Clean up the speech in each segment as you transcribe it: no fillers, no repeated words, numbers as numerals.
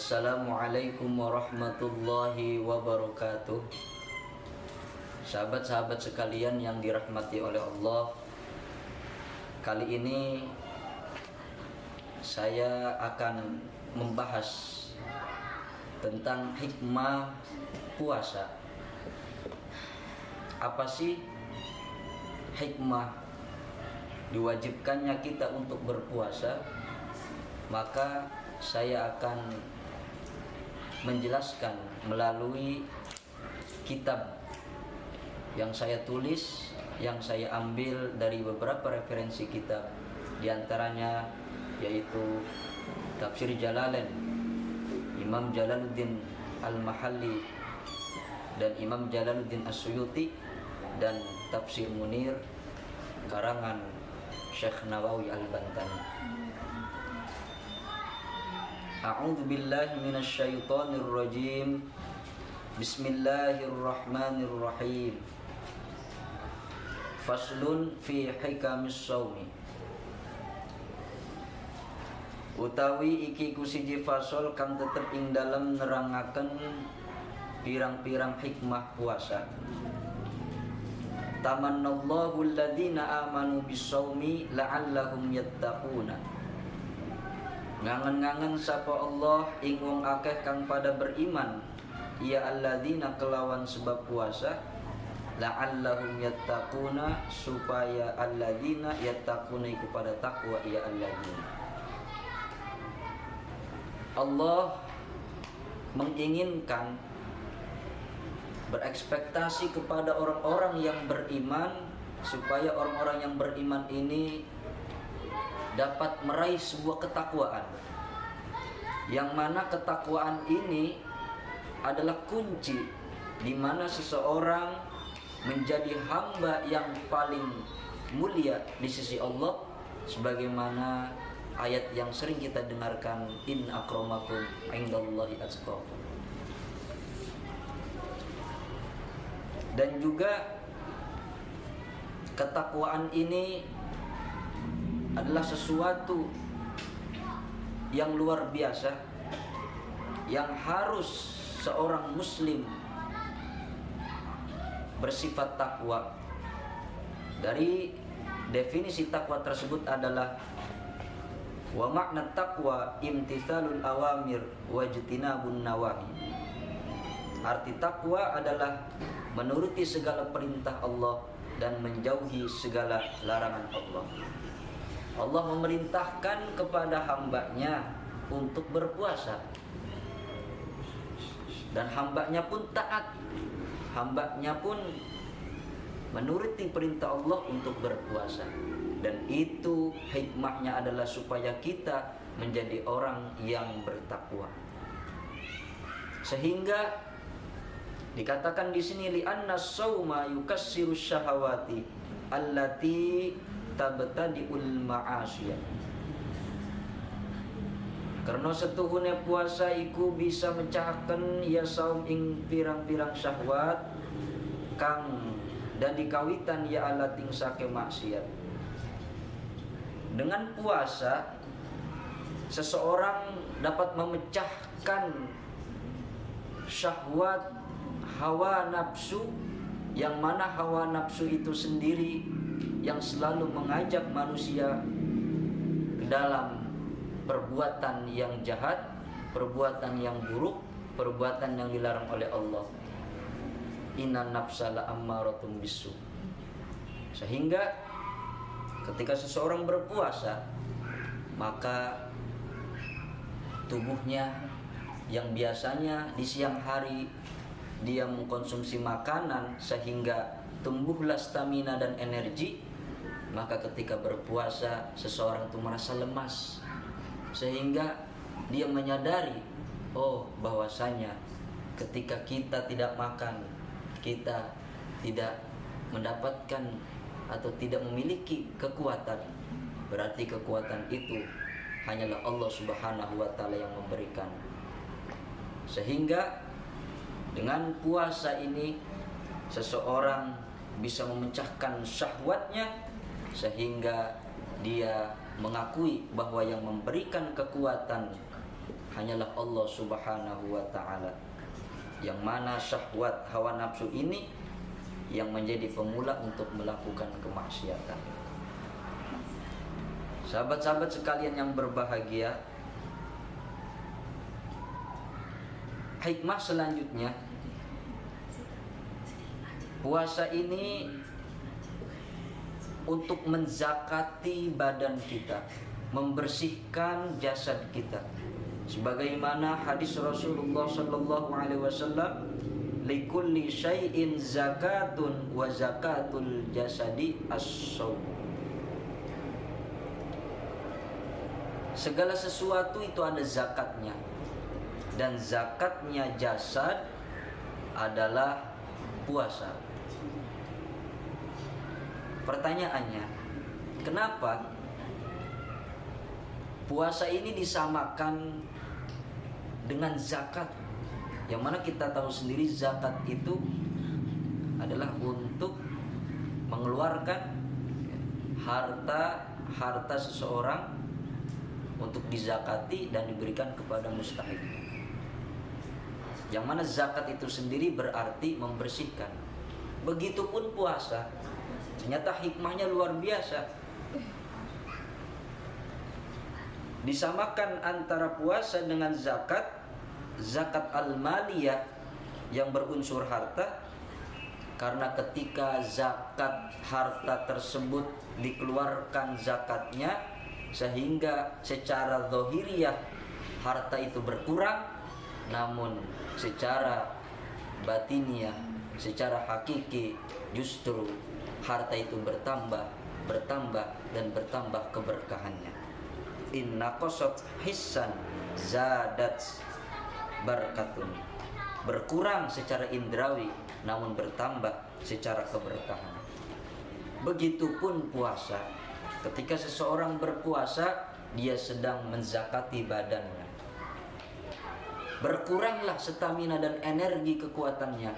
Assalamualaikum warahmatullahi wabarakatuh. Sahabat-sahabat sekalian yang dirahmati oleh Allah, kali ini saya akan membahas tentang hikmah puasa. Apa sih hikmah diwajibkannya kita untuk berpuasa? Maka saya akan menjelaskan melalui kitab yang saya tulis, yang saya ambil dari beberapa referensi kitab, di antaranya yaitu Tafsir Jalalain Imam Jalaluddin Al-Mahalli dan Imam Jalaluddin As-Suyuti, dan Tafsir Munir karangan Syekh Nawawi Al-Bantani. A'udzu billahi minasy syaithanir rajim. Bismillahirrahmanirrahim. Faslun fi hikamis shaumi. Utawi iki ku siji fasol kang tetep ing dalem nerangaken pirang-pirang hikmah puasa. Tamannallahu alladzina amanu bis-shaumi la'allahum yattaquna. Ngangen-ngangen sapa Allah ing wong akeh kang pada beriman, ya alladzina kelawan sebab puasa, la'allahum yattaquna supaya alladzina yattaquna iku pada takwa, ya alladzina. Allah menginginkan, berekspektasi kepada orang-orang yang beriman, supaya orang-orang yang beriman ini dapat meraih sebuah ketakwaan, yang mana ketakwaan ini adalah kunci di mana seseorang menjadi hamba yang paling mulia di sisi Allah, sebagaimana ayat yang sering kita dengarkan, in akramakum indallahi atqakum. Dan juga ketakwaan ini adalah sesuatu yang luar biasa, yang harus seorang muslim bersifat takwa. Dari definisi takwa tersebut adalah wa makna taqwa imtithalul awamir wajtinabun nawahi. Arti takwa adalah menuruti segala perintah Allah dan menjauhi segala larangan Allah. Allah memerintahkan kepada hambanya untuk berpuasa, dan hambanya pun taat, hambanya pun menuruti perintah Allah untuk berpuasa. Dan itu hikmahnya adalah supaya kita menjadi orang yang bertakwa. Sehingga dikatakan di sini, li anna shauma yukassiru syahawati allati tabtadi'ul ma'asiyah. Karena setuhune puasa iku bisa mencahkan ya saum ing pirang-pirang syahwat kang dan dikawitan ya ala ting sake maksiat. Dengan puasa seseorang dapat memecahkan syahwat hawa nafsu, yang mana hawa nafsu itu sendiri yang selalu mengajak manusia ke dalam perbuatan yang jahat, perbuatan yang buruk, perbuatan yang dilarang oleh Allah. Inna nafsa la'ammaratun bisu. Sehingga ketika seseorang berpuasa, maka tubuhnya yang biasanya di siang hari dia mengkonsumsi makanan sehingga tumbuhlah stamina dan energi, maka ketika berpuasa seseorang itu merasa lemas, sehingga dia menyadari, oh bahwasanya ketika kita tidak makan, kita tidak mendapatkan atau tidak memiliki kekuatan, berarti kekuatan itu hanyalah Allah Subhanahu wa ta'ala yang memberikan. Sehingga dengan puasa ini seseorang bisa memecahkan syahwatnya, sehingga dia mengakui bahwa yang memberikan kekuatan hanyalah Allah Subhanahu wa ta'ala, yang mana syahwat hawa nafsu ini yang menjadi pemula untuk melakukan kemaksiatan. Sahabat-sahabat sekalian yang berbahagia, hikmah selanjutnya, puasa ini untuk menzakati badan kita, membersihkan jasad kita. Sebagaimana hadis Rasulullah sallallahu alaihi wasallam, likulli syai'in zakatun wa zakatul jasadi as-shaum. Segala sesuatu itu ada zakatnya, dan zakatnya jasad adalah puasa. Pertanyaannya, kenapa puasa ini disamakan dengan zakat? Yang mana kita tahu sendiri zakat itu adalah untuk mengeluarkan harta seseorang untuk dizakati dan diberikan kepada mustahik. Yang mana zakat itu sendiri berarti membersihkan. Begitupun puasa, ternyata hikmahnya luar biasa. Disamakan antara puasa dengan zakat. Zakat al-maliyah yang berunsur harta, karena ketika zakat harta tersebut dikeluarkan zakatnya, sehingga secara zahiriyah harta itu berkurang, namun secara batiniah, secara hakiki justru harta itu bertambah dan bertambah keberkahannya. Inna qasat hissan zadat barakatun. Berkurang secara indrawi namun bertambah secara keberkahan. Begitupun puasa. Ketika seseorang berpuasa, dia sedang menzakati badannya. Berkuranglah stamina dan energi kekuatannya,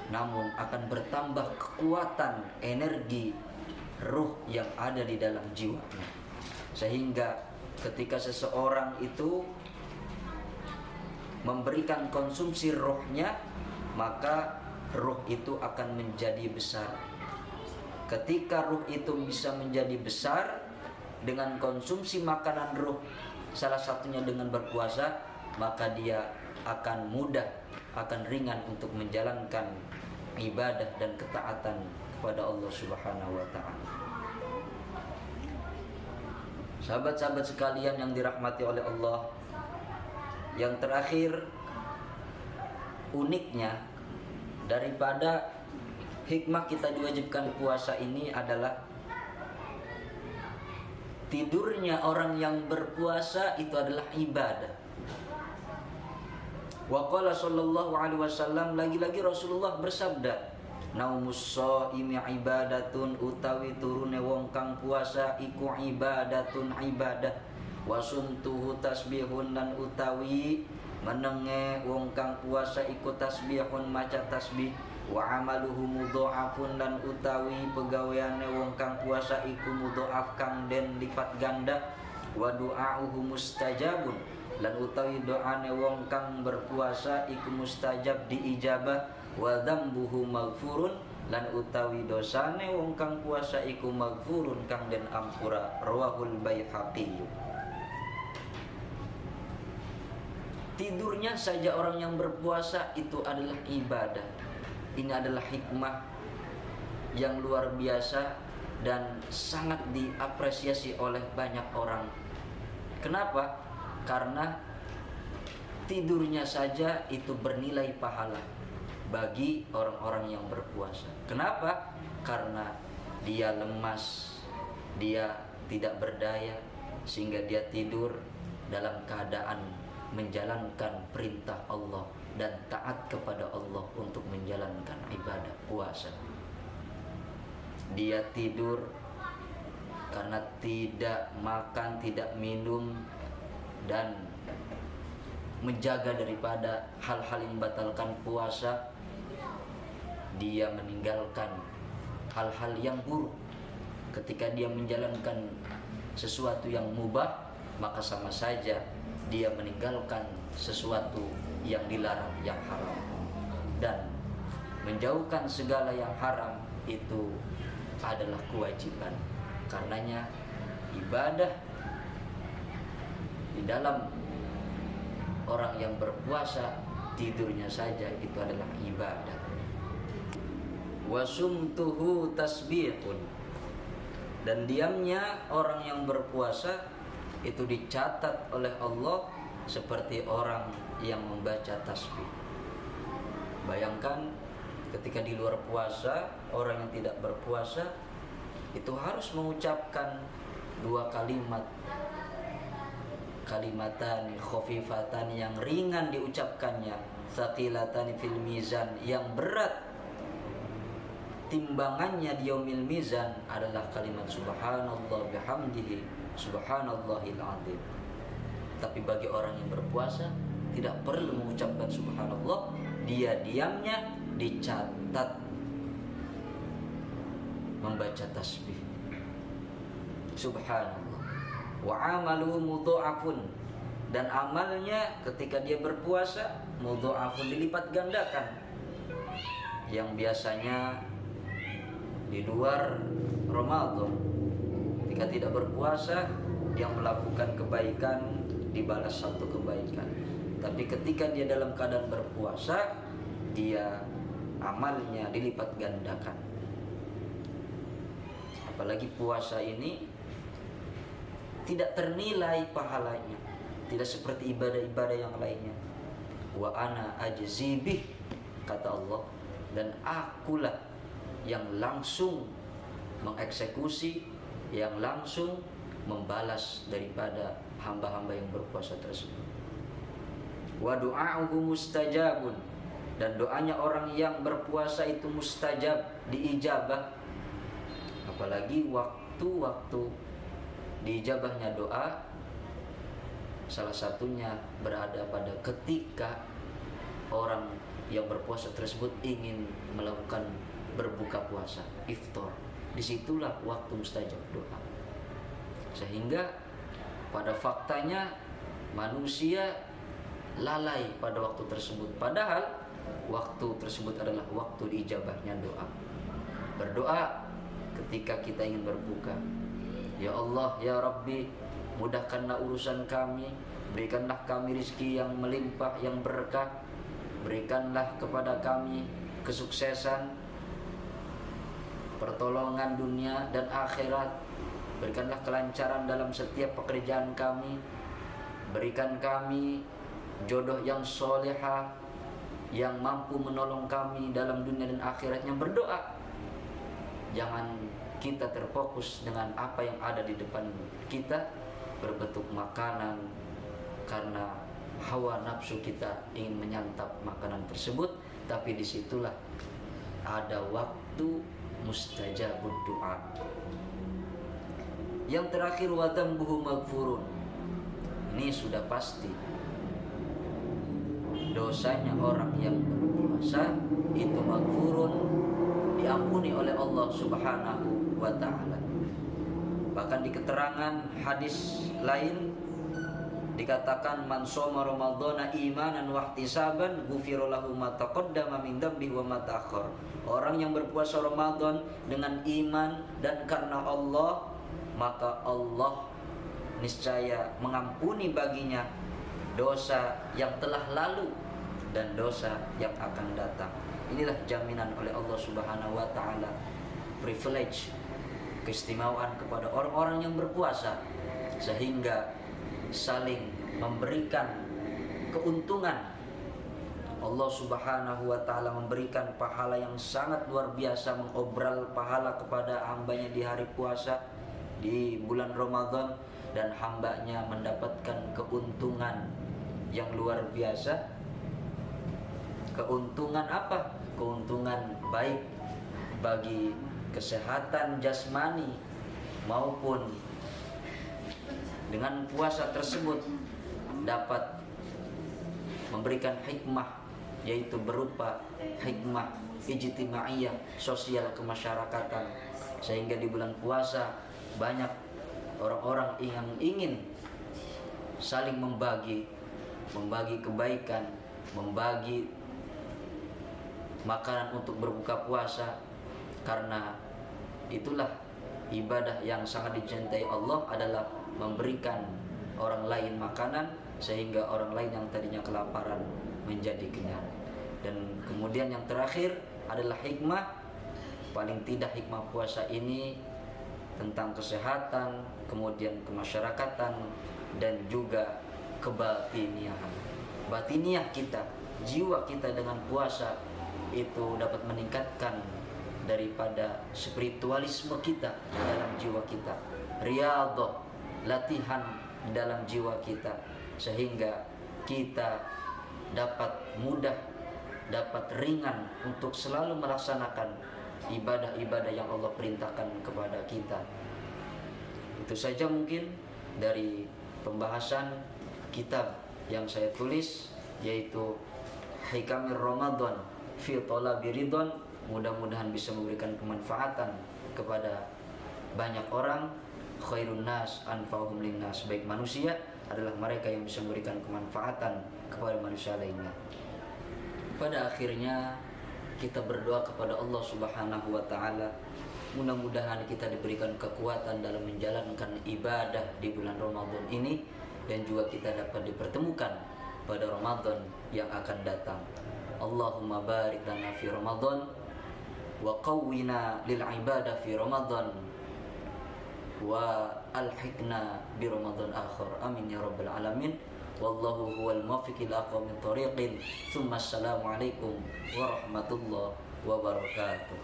namun akan bertambah kekuatan energi ruh yang ada di dalam jiwanya. Sehingga ketika seseorang itu memberikan konsumsi rohnya, maka ruh itu akan menjadi besar. Ketika ruh itu bisa menjadi besar dengan konsumsi makanan ruh, salah satunya dengan berpuasa, maka dia akan mudah, akan ringan untuk menjalankan ibadah dan ketaatan kepada Allah Subhanahu wa ta'ala. Sahabat-sahabat sekalian yang dirahmati oleh Allah, yang terakhir, uniknya daripada hikmah kita diwajibkan puasa ini adalah tidurnya orang yang berpuasa itu adalah ibadah. Wa qala sallallahu alaihi wasallam, lagi-lagi Rasulullah bersabda, naumus shaimi ibadatun, utawi turune wong kang puasa iku ibadatun ibadah. Wasuntuhu tasbihun, lan utawi menenge wong kang puasa iku tasbihun maca tasbih. Wa amaluhu mudha'afun, lan utawi pegaweane wong kang puasa iku mudha'af kang den lipat ganda. Wa du'auhu mustajabun, lan utawi doane wong kang berpuasa iku mustajab diijabah. Wa dzambuhu maghfurun, lan utawi dosane wong kang puasa iku maghfurun kang den ampura. Rawahul Baihaqi. Tidurnya saja orang yang berpuasa itu adalah ibadah. Ini adalah hikmah yang luar biasa dan sangat diapresiasi oleh banyak orang. Kenapa? Karena tidurnya saja itu bernilai pahala bagi orang-orang yang berpuasa. Kenapa? Karena dia lemas, dia tidak berdaya, sehingga dia tidur dalam keadaan menjalankan perintah Allah dan taat kepada Allah untuk menjalankan ibadah puasa. Dia tidur karena tidak makan, tidak minum, dan menjaga daripada hal-hal yang membatalkan puasa. Dia meninggalkan hal-hal yang buruk. Ketika dia menjalankan sesuatu yang mubah, maka sama saja dia meninggalkan sesuatu yang dilarang, yang haram. Dan menjauhkan segala yang haram itu adalah kewajiban. Karenanya ibadah di dalam orang yang berpuasa, tidurnya saja itu adalah ibadah. Wasumtuhu tasbihun, dan diamnya orang yang berpuasa itu dicatat oleh Allah seperti orang yang membaca tasbih. Bayangkan ketika di luar puasa, orang yang tidak berpuasa itu harus mengucapkan 2 kalimatan khafifatan yang ringan diucapkannya, tsaqilatani fil mizan yang berat timbangannya di yaumil mizan adalah kalimat subhanallah bihamdihi subhanallahil azim. Tapi bagi orang yang berpuasa tidak perlu mengucapkan subhanallah, dia diamnya dicatat membaca tasbih subhanallah. Wa amalu mudha'afun, dan amalnya ketika dia berpuasa mudha'afun, dilipat gandakan. Yang biasanya di luar Ramadan ketika tidak berpuasa dia melakukan kebaikan dibalas 1 kebaikan, tapi ketika dia dalam keadaan berpuasa dia amalnya dilipat gandakan. Apalagi puasa ini tidak ternilai pahalanya, tidak seperti ibadah-ibadah yang lainnya. Wa ana ajzibih, kata Allah, dan akulah yang langsung mengeksekusi, yang langsung membalas daripada hamba-hamba yang berpuasa tersebut. Wa du'a'uhu mustajabun, dan doanya orang yang berpuasa itu mustajab, diijabah. Apalagi waktu-waktu diijabahnya doa, salah satunya berada pada ketika orang yang berpuasa tersebut ingin melakukan berbuka puasa, iftar. Disitulah waktu mustajab doa. Sehingga pada faktanya manusia lalai pada waktu tersebut, padahal waktu tersebut adalah waktu diijabahnya doa. Berdoa ketika kita ingin berbuka, ya Allah, ya Rabbi, mudahkanlah urusan kami, berikanlah kami rezeki yang melimpah, yang berkah, berikanlah kepada kami kesuksesan, pertolongan dunia dan akhirat, berikanlah kelancaran dalam setiap pekerjaan kami, berikan kami jodoh yang solehah yang mampu menolong kami dalam dunia dan akhiratnya. Berdoa, jangan kita terfokus dengan apa yang ada di depan kita berbentuk makanan, karena hawa nafsu kita ingin menyantap makanan tersebut, tapi disitulah ada waktu mustajabud doa. Yang terakhir, wa dzambuhu maghfurun, ini sudah pasti dosanya orang yang berpuasa itu maghfurun, diampuni oleh Allah Subhanahu wa ta'ala. Bahkan di keterangan hadis lain dikatakan, man shoma ramadhana imanan wa ihtisaban ghufira lahu ma taqaddama min dzambihi wa ma ta'akhkhar. Orang yang berpuasa Ramadan dengan iman dan karena Allah, maka Allah niscaya mengampuni baginya dosa yang telah lalu dan dosa yang akan datang. Inilah jaminan oleh Allah Subhanahu wa ta'ala, privilege, keistimewaan kepada orang-orang yang berpuasa, sehingga saling memberikan keuntungan. Allah Subhanahu wa ta'ala memberikan pahala yang sangat luar biasa, mengobral pahala kepada hambanya di hari puasa di bulan Ramadan, dan hambanya mendapatkan keuntungan yang luar biasa. Keuntungan apa? Keuntungan baik bagi kesehatan jasmani maupun dengan puasa tersebut dapat memberikan hikmah, yaitu berupa hikmah ijtimaiyah, sosial kemasyarakatan, sehingga di bulan puasa banyak orang-orang yang ingin saling membagi kebaikan, membagi makanan untuk berbuka puasa, karena itulah ibadah yang sangat dicintai Allah adalah memberikan orang lain makanan sehingga orang lain yang tadinya kelaparan menjadi kenyang. Dan kemudian yang terakhir adalah hikmah, paling tidak hikmah puasa ini tentang kesehatan, kemudian kemasyarakatan, dan juga kebatiniahan. Batiniah kita, jiwa kita dengan puasa itu dapat meningkatkan daripada spiritualisme kita dalam jiwa kita, riyadhah, latihan dalam jiwa kita, sehingga kita dapat mudah, dapat ringan untuk selalu melaksanakan ibadah-ibadah yang Allah perintahkan kepada kita. Itu saja mungkin dari pembahasan kitab yang saya tulis, yaitu Hikamir Ramadan fi Thalabi Ridwan. Mudah-mudahan bisa memberikan kemanfaatan kepada banyak orang. Khairun nas anfa'uhum linnas, baik manusia adalah mereka yang bisa memberikan kemanfaatan kepada manusia lainnya. Pada akhirnya kita berdoa kepada Allah Subhanahu wa taala, mudah-mudahan kita diberikan kekuatan dalam menjalankan ibadah di bulan Ramadan ini, dan juga kita dapat dipertemukan pada Ramadan yang akan datang. Allahumma barik lana fi Ramadan wa qawwina lil ibadah fi Ramadan wa alhiqna bi Ramadan akhir. Amin ya rabbal alamin. Wallahu huwal muwaffiq ila aqwamit thoriqin. Tsumma assalamu alaikum warahmatullahi wabarakatuh.